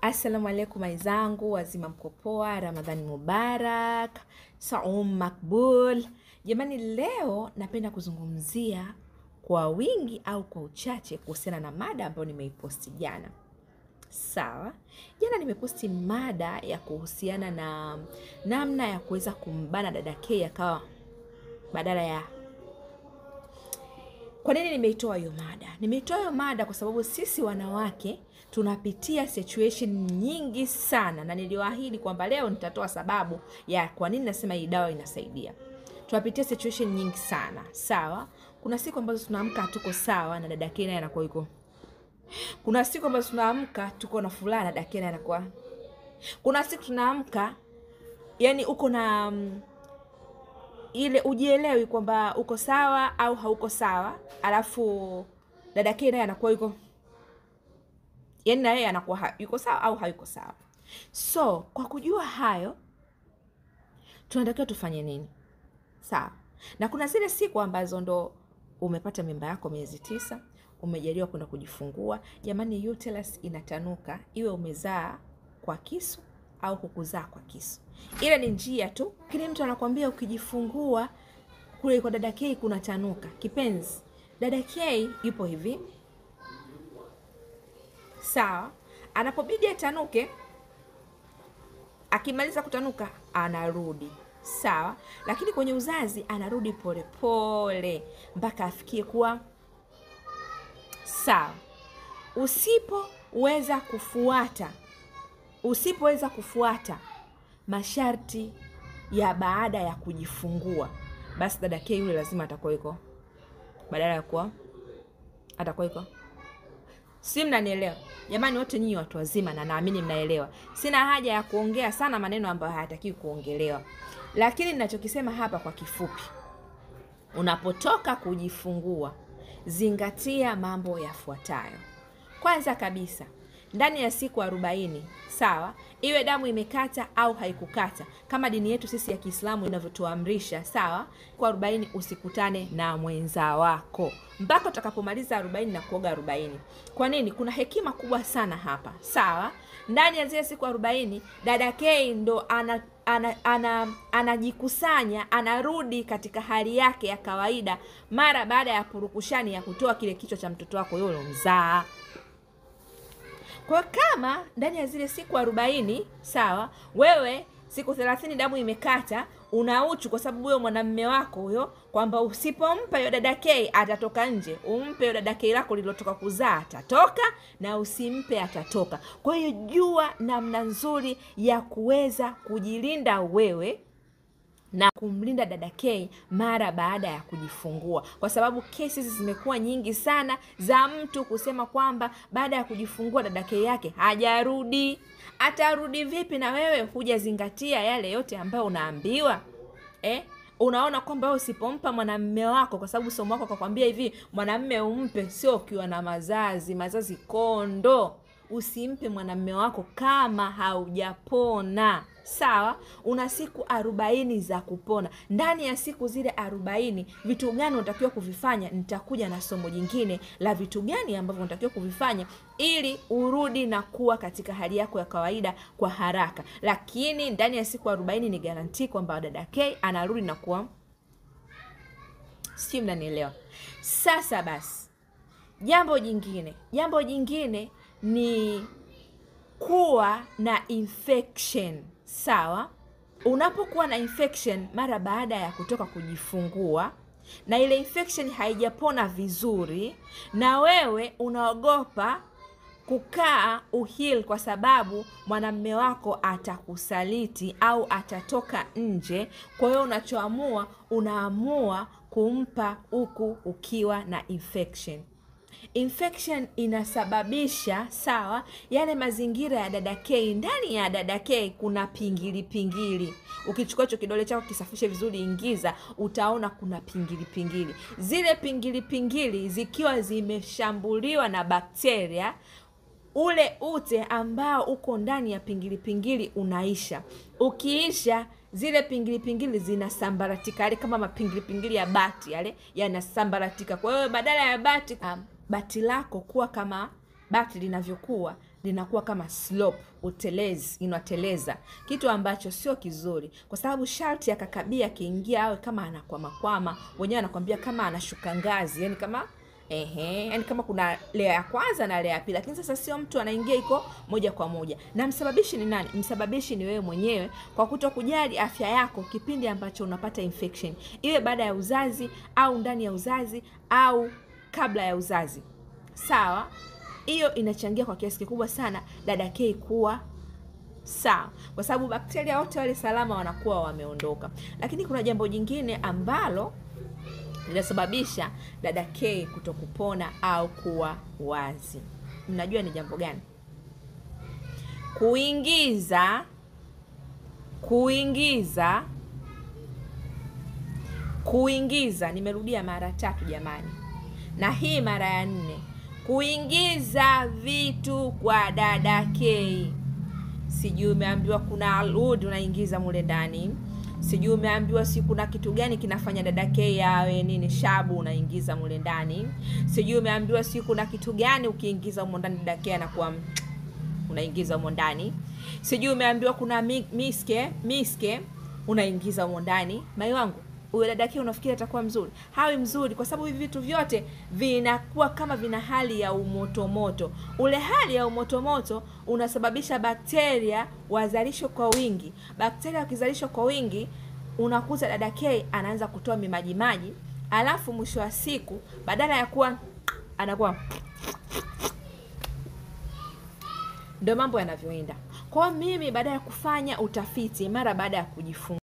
Assalamu alaikum aizangu, wazima mko poa, Ramadhani Mubarak, Saum Makbul. Jamani, leo napenda kuzungumzia kwa wingi au kwa uchache kuhusiana na mada ambayo nimeiposti jana. Sawa? Jana nimeposti mada ya kuhusiana na namna ya kuweza kumbana dada K akawa badala ya. Kwa nini nimeitoa hiyo mada? Nimeitoa hiyo mada kwa sababu sisi wanawake tunapitia situation nyingi sana, na niliwaahidi kwamba leo nitatoa sababu ya kwa nini nasema hii dawa inasaidia. Tunapitia situation nyingi sana, sawa? Kuna siku ambazo tunaamka tuko sawa na dada K naye anakuwa yuko. Kuna siku ambazo tunaamka tuko na fulana na dada K naye anakuwa. Kuna siku tunaamka yani uko na ile ujielewi kwamba uko sawa au hauko sawa, alafu dada K naye anakuwa yuko, yani na yeye anakuwa yuko sawa au hayuko sawa. So kwa kujua hayo tunatakiwa tufanye nini? Sawa. Na kuna zile siku ambazo ndo umepata mimba yako miezi 9, umejaliwa kwenda kujifungua. Jamani, uterus inatanuka, iwe umezaa kwa kisu au hukuzaa kwa kisu. Ile ni njia tu. Kile mtu anakuambia ukijifungua kule kwa dada K kuna tanuka. Kipenzi, dada K yupo hivi. Sawa, anapobidi atanuke, akimaliza kutanuka anarudi. Sawa, lakini kwenye uzazi anarudi pole pole mpaka afikie kuwa sawa. Usipoweza kufuata masharti ya baada ya kujifungua, basi dada K yule lazima atakuwa yuko, badala ya kuwa atakuwa yuko. Si mnanielewa? Jamani, wote nyinyi watu wazima na naamini mnaelewa. Sina haja ya kuongea sana maneno ambayo hayatakiwi kuongelewa. Lakini ninachokisema hapa kwa kifupi, unapotoka kujifungua, zingatia mambo yafuatayo. Kwanza kabisa, ndani ya siku 40, sawa, iwe damu imekata au haikukata, kama dini yetu sisi ya Kiislamu inavyotuamrisha, sawa, kwa 40 usikutane na mwenza wako mpaka utakapomaliza 40 na kuoga 40. Kwa nini? Kuna hekima kubwa sana hapa, sawa? Ndani ya zile siku 40 dada K ndo anajikusanya, anarudi katika hali yake ya kawaida mara baada ya purukushani ya kutoa kile kichwa cha mtoto wako yule mzaa. Kwa kama ndani ya zile siku 40, sawa, wewe siku 30 damu imekata, unauchu kwa sababu wewe mwanamume wako huyo kwamba usipompa hiyo dada K atatoka nje, umpe hiyo dada K lako lilotoka kuzaa atatoka, na usimpe atatoka. Kwa hiyo jua namna nzuri ya kuweza kujilinda wewe na kumlinda dada K mara baada ya kujifungua, kwa sababu cases zimekuwa nyingi sana za mtu kusema kwamba baada ya kujifungua dada K yake hajarudi. Atarudi vipi na wewe hujazingatia yale yote ambayo unaambiwa? Unaona kwamba wewe usipompa mwanamume wako, kwa sababu somo wako akakwambia hivi, mwanamume umpe sio ukiwa na mazazi kondo. Usimpe mwanamume wako kama haujapona. Sawa, una siku 40 za kupona. Ndani ya siku zile 40, vitu gani unatakiwa kuvifanya? Nitakuja na somo jingine la vitu gani ambavyo unatakiwa kuvifanya ili urudi na kuwa katika hali yako ya kawaida kwa haraka. Lakini ndani ya siku 40 ni guarantee kwamba dada K anarudi na kuwa. Si mnanielewa? Sasa basi, jambo jingine ni kuwa na infection. Sawa, unapokuwa na infection mara baada ya kutoka kujifungua na ile infection haijapona vizuri, na wewe unaogopa kukaa uhil kwa sababu mwanamume wako atakusaliti au atatoka nje, kwa hiyo unaamua kumpa huku ukiwa na infection. Infection inasababisha, sawa, yale mazingira ya dada K. Ndani ya dada K kuna pingili. Ukichukua hicho kidole chako kisafishe vizuri, ingiza, utaona kuna pingili. Zile pingili zikiwa zimeshambuliwa na bakteria, ule ute ambao uko ndani ya pingili unaisha. Ukiisha, zile pingili zinasambaratika, yale kama mapingili ya bati yale yanasambaratika. Kwa hiyo badala ya bati lako kuwa kama bati linavyokuwa, linakuwa kama slope, utelezi, inateleza, kitu ambacho sio kizuri, kwa sababu sharti akakabia akiingia awe kama anakwama, wenyewe anakuambia kama anashuka ngazi, yani kama yani kama kuna layer ya kwanza na layer ya pili, lakini sasa sio mtu anaingia iko moja kwa moja. Na msababishi ni nani? Msababishi ni wewe mwenyewe kwa kutokujali afya yako kipindi ambacho unapata infection, iwe baada ya uzazi au ndani ya uzazi au kabla ya uzazi. Sawa? Hiyo inachangia kwa kiasi kikubwa sana dada K kuwa sawa, kwa sababu bakteria wote wale salama wanakuwa wameondoka. Lakini kuna jambo jingine ambalo linasababisha dada K kutokupona au kuwa wazi. Mnajua ni jambo gani? Kuingiza, nimerudia mara 3 jamani, na hii mara ya 4. Kuingiza vitu kwa dada K. Sijui umeambiwa kuna alud unaingiza mule ndani. Sijui umeambiwa si kuna kitu gani kinafanya dada K awe nini shabu unaingiza mule ndani. Sijui umeambiwa si kuna kitu gani ukiingiza humo ndani dada K anakuwa unaingiza humo ndani. Sijui umeambiwa kuna miske unaingiza humo ndani. Mai wangu, uwe dada K unafikiri atakuwa mzuri? Hawi mzuri, kwa sababu hivi vitu vyote vinakuwa kama vina hali ya umotomoto. Ule hali ya umotomoto unasababisha bakteria wazalishwe kwa wingi. Bakteria wakizalishwa kwa wingi, unakuta dada K anaanza kutoa mimaji, alafu mwisho wa siku badala ya kuwa anakuwa, ndio mambo yanavyoenda. Kwa mimi baada ya kufanya utafiti mara baada ya kujifunga